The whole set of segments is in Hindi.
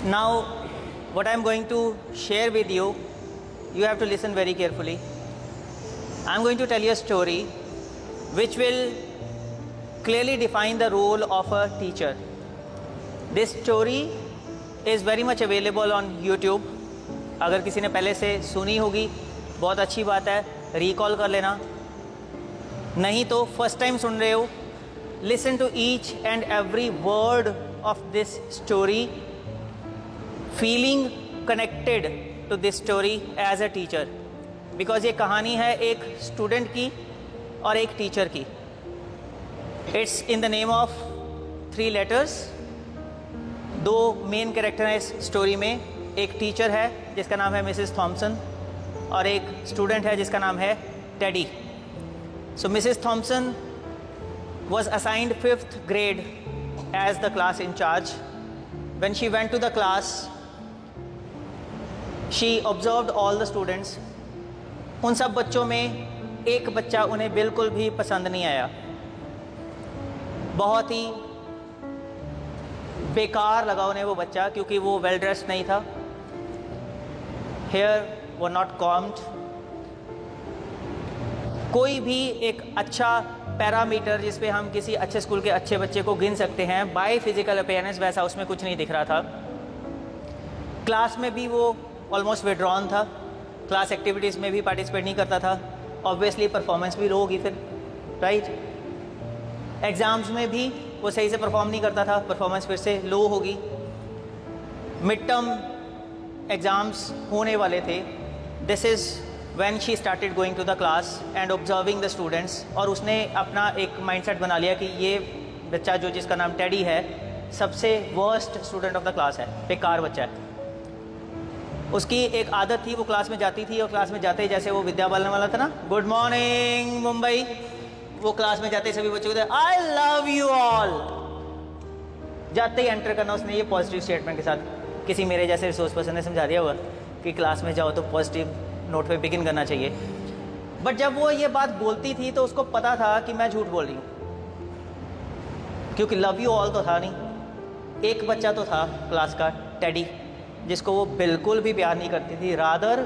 Now, what I am going to share with you, you have to listen very carefully. I am going to tell you a story which will clearly define the role of a teacher. This story is very much available on YouTube. अगर किसी ने पहले से सुनी होगी बहुत अच्छी बात है, रिकॉल कर लेना. नहीं तो फर्स्ट टाइम सुन रहे हो, listen to each and every word of this story, feeling connected to this story as a teacher, because ये कहानी है एक स्टूडेंट की और एक टीचर की. It's in the name of 3 letters. 2 main character हैं इस स्टोरी में. एक टीचर है जिसका नाम है मिसेस थॉमसन और एक स्टूडेंट है जिसका नाम है teddy. So Mrs. Thompson was assigned 5th grade as the class in charge. When she went to the class, she observed all the students. उन सब बच्चों में एक बच्चा उन्हें बिल्कुल भी पसंद नहीं आया. बहुत ही बेकार लगा उन्हें वो बच्चा, क्योंकि वो वेल ड्रेस्ड नहीं था. Hair were not combed. कोई भी एक अच्छा पैरामीटर जिस पे हम किसी अच्छे स्कूल के अच्छे बच्चे को गिन सकते हैं बाय फिजिकल अपीयरेंस, वैसा उसमें कुछ नहीं दिख रहा था. क्लास में भी वो ऑलमोस्ट विड्रॉन था. क्लास एक्टिविटीज़ में भी पार्टिसिपेट नहीं करता था. ऑब्वियसली परफॉर्मेंस भी लो होगी फिर, राइट. एग्ज़ाम्स में भी वो सही से परफॉर्म नहीं करता था, परफॉर्मेंस फिर से लो होगी. मिड टर्म एग्ज़ाम्स होने वाले थे. This is when she started going to the class and observing the students, और उसने अपना एक माइंडसेट बना लिया कि ये बच्चा जो जिसका नाम टेडी है सबसे worst student of the class है, बेकार बच्चा है. उसकी एक आदत थी, वो क्लास में जाती थी और क्लास में जाते ही जैसे वो विद्या बोलने वाला था ना, गुड मॉर्निंग मुंबई, वो क्लास में जाते ही सभी बच्चों को आई लव यू ऑल जाते ही एंटर करना. उसने ये पॉजिटिव स्टेटमेंट के साथ, किसी मेरे जैसे रिसोर्स पर्सन ने समझा दिया होगा कि क्लास में जाओ तो पॉजिटिव नोट पे बिगिन करना चाहिए. बट जब वो ये बात बोलती थी तो उसको पता था कि मैं झूठ बोल रही हूँ, क्योंकि लव यू ऑल तो था नहीं. एक बच्चा तो था क्लास का, टेडी, जिसको वो बिल्कुल भी प्यार नहीं करती थी, रादर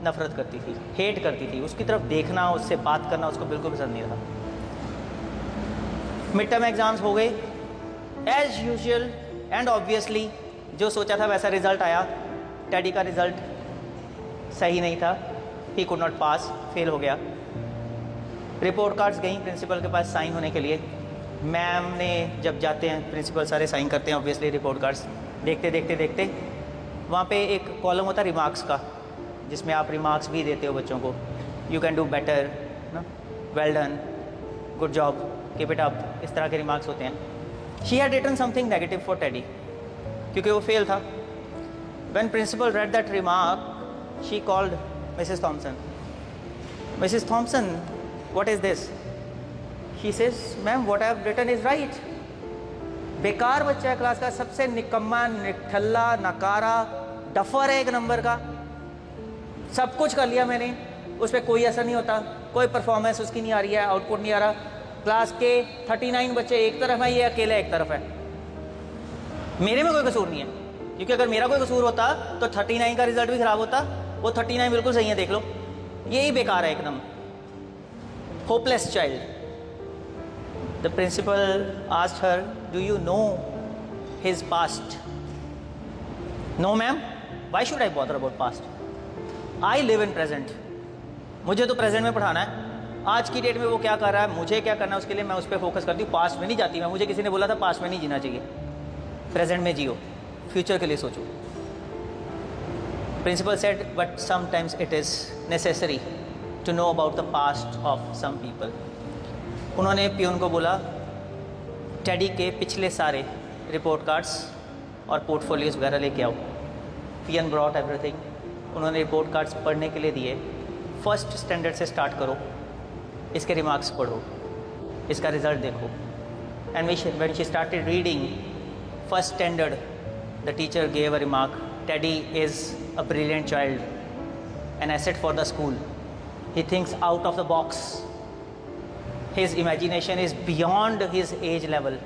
नफरत करती थी, हेट करती थी. उसकी तरफ देखना, उससे बात करना उसको बिल्कुल पसंद नहीं था. मिड टर्म एग्ज़ाम्स हो गए एज यूजुअल, एंड ऑब्वियसली जो सोचा था वैसा रिज़ल्ट आया. टेडी का रिज़ल्ट सही नहीं था. He could not pass, fail हो गया. रिपोर्ट कार्ड्स गई प्रिंसिपल के पास साइन होने के लिए. मैम ने जब जाते हैं प्रिंसिपल सारे साइन करते हैं ऑब्वियसली रिपोर्ट कार्ड्स. देखते देखते देखते वहाँ पे एक कॉलम होता है रिमार्क्स का, जिसमें आप रिमार्क्स भी देते हो बच्चों को. यू कैन डू बेटर ना, well done, good job, keep it up, इस तरह के रिमार्क्स होते हैं. She had written something negative for Teddy, क्योंकि वो फेल था. When principal read that remark, she called Mrs. Thompson. Mrs. Thompson, what is this? She says, ma'am, what I have written is right. बेकार बच्चा है क्लास का, सबसे निकम्मा, निठल्ला, नकारा, डफर है एक नंबर का. सब कुछ कर लिया मैंने, उस पर कोई असर नहीं होता, कोई परफॉर्मेंस उसकी नहीं आ रही है, आउटपुट नहीं आ रहा. क्लास के 39 बच्चे एक तरफ हैं, ये अकेला एक तरफ है. मेरे में कोई कसूर नहीं है, क्योंकि अगर मेरा कोई कसूर होता तो 39 का रिजल्ट भी ख़राब होता. वो 39 बिल्कुल सही है, देख लो. यही बेकार है एकदम, hopeless child. The principal asked her, do you know his past? No ma'am, why should I bother about past? I live in present. मुझे तो प्रेजेंट में पढ़ाना है. आज की डेट में वो क्या कर रहा है, मुझे क्या करना है, उसके लिए मैं उस पर फोकस करती हूँ. पास्ट में नहीं जाती मैं. मुझे किसी ने बोला था पास्ट में नहीं जीना चाहिए, प्रेजेंट में जियो, फ्यूचर के लिए सोचो. Principal said, but sometimes it is necessary to know about the past of some people. उन्होंने पियून को बोला, टेडी के पिछले सारे रिपोर्ट कार्ड्स और पोर्टफोलियोज़ वगैरह लेके आओ. पियन ब्रॉट एवरीथिंग. उन्होंने रिपोर्ट कार्ड्स पढ़ने के लिए दिए. फर्स्ट स्टैंडर्ड से स्टार्ट करो, इसके रिमार्क्स पढ़ो, इसका रिज़ल्ट देखो. And when she started reading first standard, the teacher gave a remark, Teddy is a brilliant child, an asset for the school. He thinks out of the box. His imagination is beyond his age level.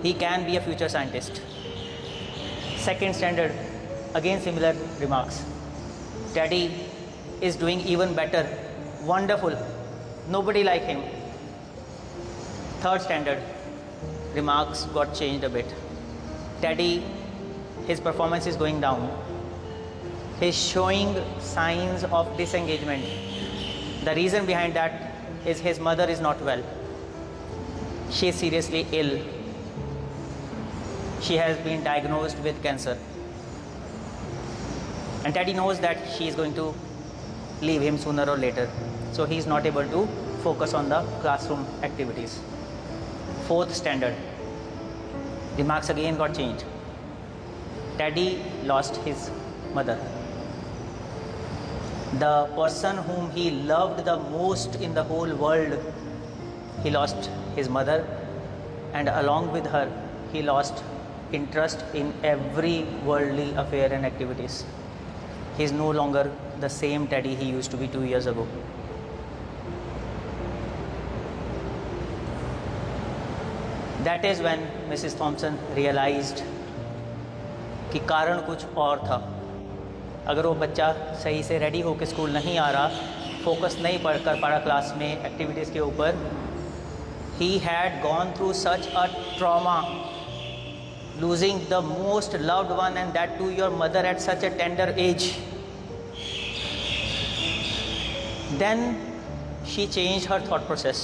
He can be a future scientist. Second standard, again similar remarks. Teddy is doing even better. Wonderful. Nobody like him. Third standard, remarks got changed a bit. Teddy, his performance is going down. He's showing signs of disengagement. The reason behind that is his mother is not well. She is seriously ill. She has been diagnosed with cancer. And Teddy knows that she is going to leave him sooner or later. So he is not able to focus on the classroom activities. Fourth standard, the marks again got changed. Teddy lost his mother. The person whom he loved the most in the whole world, he lost his mother, and along with her, he lost interest in every worldly affair and activities. He is no longer the same Teddy he used to be 2 years ago. That is when Mrs. Thompson realized कि कारण कुछ और था. अगर वो बच्चा सही से रेडी होकर स्कूल नहीं आ रहा, फोकस नहीं कर पा रहा क्लास में एक्टिविटीज़ के ऊपर, he had gone through such a trauma, losing the most loved one, and that too your mother at such a tender age. Then she changed her thought process.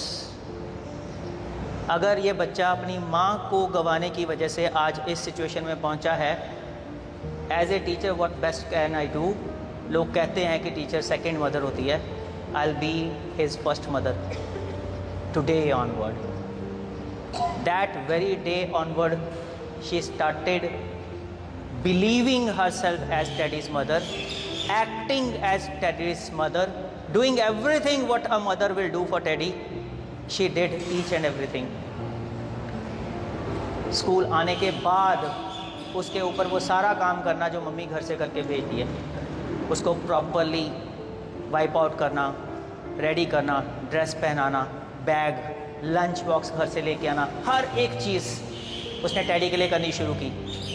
अगर ये बच्चा अपनी माँ को गंवाने की वजह से आज इस सिचुएशन में पहुँचा है, as a teacher what best can I do. लोग कहते हैं कि टीचर सेकेंड मदर होती है. I will be his first mother today onward. That very day onward she started believing herself as Teddy's mother, acting as Teddy's mother, doing everything what a mother will do for Teddy. She did each and everything. School आने के बाद उसके ऊपर वो सारा काम करना जो मम्मी घर से करके भेजती है, उसको प्रॉपरली वाइप आउट करना, रेडी करना, ड्रेस पहनाना, बैग, लंच बॉक्स घर से लेके आना, हर एक चीज़ उसने टेडी के लिए करनी शुरू की.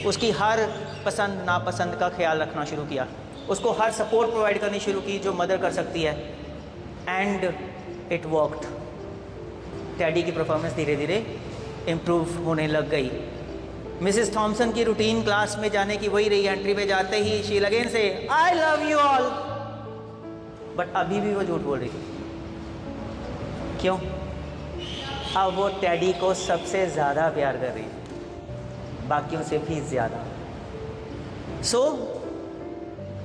उसकी हर पसंद नापसंद का ख्याल रखना शुरू किया. उसको हर सपोर्ट प्रोवाइड करनी शुरू की जो मदर कर सकती है. And it worked. टेडी की परफॉर्मेंस धीरे धीरे इम्प्रूव होने लग गई. मिसेस थॉम्सन की रूटीन क्लास में जाने की वही रही. एंट्री पे जाते ही शी अगेन से I love you all. But अभी भी वो झूठ बोल रही थी. क्यों? अब वो टेडी को सबसे ज़्यादा प्यार कर रही है, बाकियों से भी ज़्यादा. So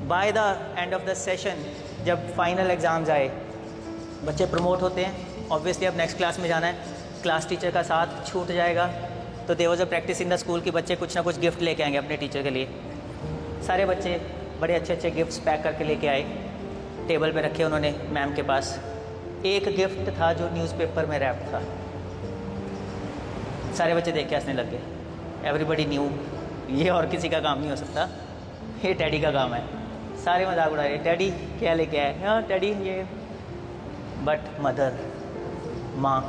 by the end of the session जब फाइनल एग्ज़ाम्स आए, बच्चे प्रमोट होते हैं. ऑब्वियसली अब नेक्स्ट क्लास में जाना है, क्लास टीचर का साथ छूट जाएगा. तो there was a practice in the school कि बच्चे कुछ ना कुछ गिफ्ट लेके आएंगे अपने टीचर के लिए. सारे बच्चे बड़े अच्छे अच्छे गिफ्ट्स पैक करके लेके आए. टेबल पे रखे उन्होंने मैम के पास. एक गिफ्ट था जो न्यूज़पेपर में रैप था. सारे बच्चे देख के हंसने लग गए. एवरीबडी न्यू ये और किसी का काम नहीं हो सकता, ये टेडी का काम है. सारे मजाक उड़ा रहे, टेडी क्या लेके आए? हाँ टेडी ये. बट मदर, माँ,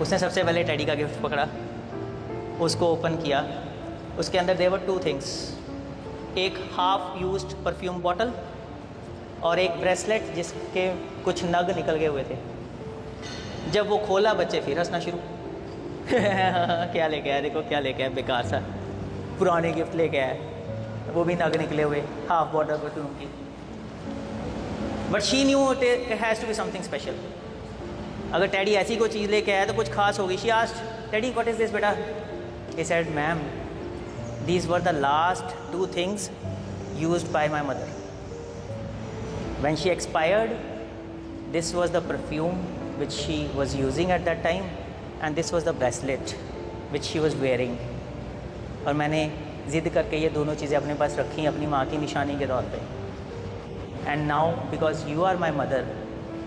उसने सबसे पहले टेडी का गिफ्ट पकड़ा, उसको ओपन किया. उसके अंदर देयर वर 2 थिंग्स. एक हाफ यूज्ड परफ्यूम बॉटल और एक ब्रेसलेट जिसके कुछ नग निकल गए हुए थे. जब वो खोला बच्चे फिर हंसना शुरू. क्या लेके आया? देखो क्या लेके आया, बेकार सा पुराने गिफ्ट लेके आया, वो भी नग निकले हुए, हाफ बॉटल परफ्यूम की. But she knew it has to be something special. अगर टेडी ऐसी कोई चीज़ लेके आया तो कुछ खास होगी. She asked, Teddy what is this बेटा? He said, ma'am these were the last 2 things used by my mother. When she expired, this was the perfume which she was using at that time, and this was the bracelet which she was wearing. और मैंने ज़िद करके ये दोनों चीज़ें अपने पास रखी अपनी माँ की निशानी के तौर पे. And now because you are my mother,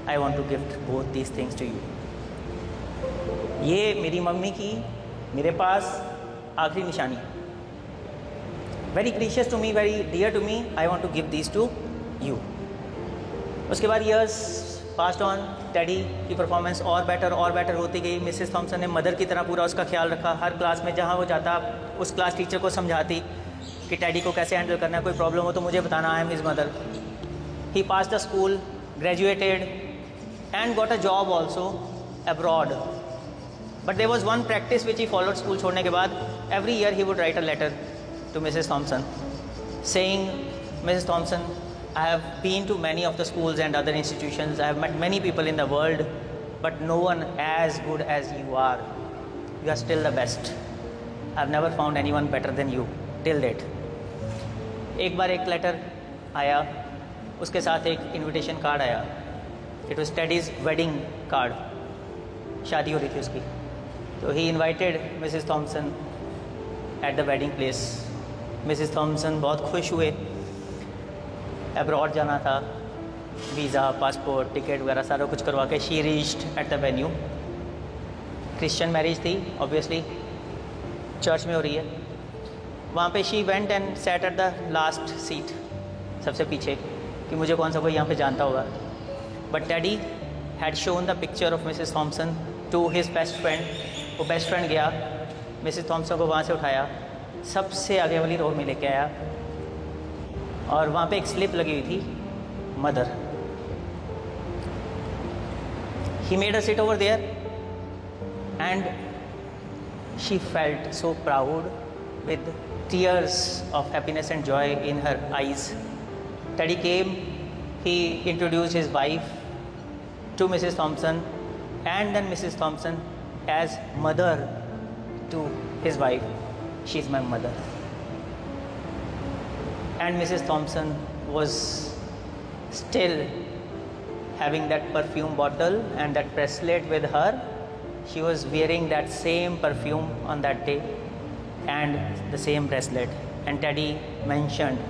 I want to gift both these things to you. ये मेरी मम्मी की मेरे पास आखिरी निशानी है. Very precious to me, very dear to me. I want to give these to you. उसके बाद years passed on. टेडी की परफॉर्मेंस और बेटर होती गई. मिसेस थॉम्सन ने मदर की तरह पूरा उसका ख्याल रखा. हर क्लास में जहाँ वो जाता उस क्लास टीचर को समझाती कि टैडी को कैसे हैंडल करना है, कोई प्रॉब्लम हो तो मुझे बताना, I am his mother. He passed the school, graduated and got a job also abroad. But there was one practice which he followed school छोड़ने के बाद। Every year he would write a letter to Mrs Thompson saying, Mrs. Thompson, I have been to many of the schools and other institutions. I have met many people in the world, but no one as good as you are. You are still the best. I have never found anyone better than you till date. एक बार एक लेटर आया, उसके साथ एक इनविटेशन कार्ड आया। It was Teddy's wedding card. शादी हो रही थी उसकी, तो he invited Mrs. Thompson at the wedding place. Mrs Thompson बहुत खुश हुए। अब्रॉड जाना था, वीज़ा, पासपोर्ट, टिकट वगैरह सारा कुछ करवा के she reached at the venue. Christian marriage थी, ऑब्वियसली चर्च में हो रही है। वहाँ पे she went and set at the last seat, सबसे पीछे, कि मुझे कौन सा कोई यहाँ पे जानता होगा। But daddy had shown the picture of Mrs Thompson to his best friend. वो बेस्ट फ्रेंड गया, मिसेस थॉम्सन को वहाँ से उठाया, सबसे आगे वाली रो में लेके आया, और वहाँ पे एक स्लिप लगी हुई थी, mother. He made a sit over there and she felt so proud with tears of happiness and joy in her eyes. Teddy came, he introduced his wife to Mrs Thompson and then Mrs Thompson as mother to his wife. She is my mother. And Mrs. Thompson was still having that perfume bottle and that bracelet with her. She was wearing that same perfume on that day and the same bracelet. And Teddy mentioned,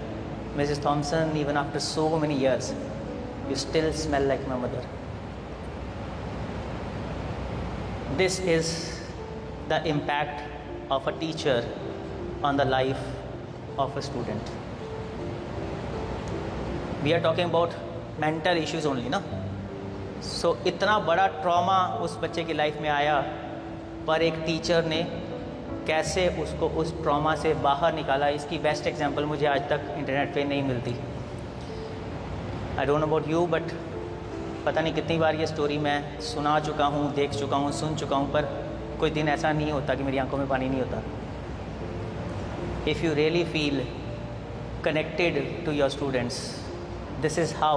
Mrs. Thompson, even after so many years, you still smell like my mother. This is the impact of a teacher on the life of a student. We are talking about mental issues only, ना? So इतना बड़ा ट्रॉमा उस बच्चे की लाइफ में आया, पर एक टीचर ने कैसे उसको उस ट्रॉमा से बाहर निकाला, इसकी बेस्ट एग्जांपल मुझे आज तक इंटरनेट पे नहीं मिलती। I don't know about you, but पता नहीं कितनी बार ये स्टोरी मैं सुना चुका हूँ, देख चुका हूँ, सुन चुका हूँ, पर कोई दिन ऐसा नहीं होता कि मेरी आंखों में पानी नहीं होता। If you really feel connected to your students, this is how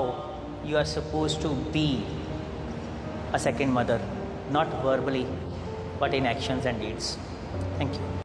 you are supposed to be a second mother, not verbally, but in actions and deeds. Thank you.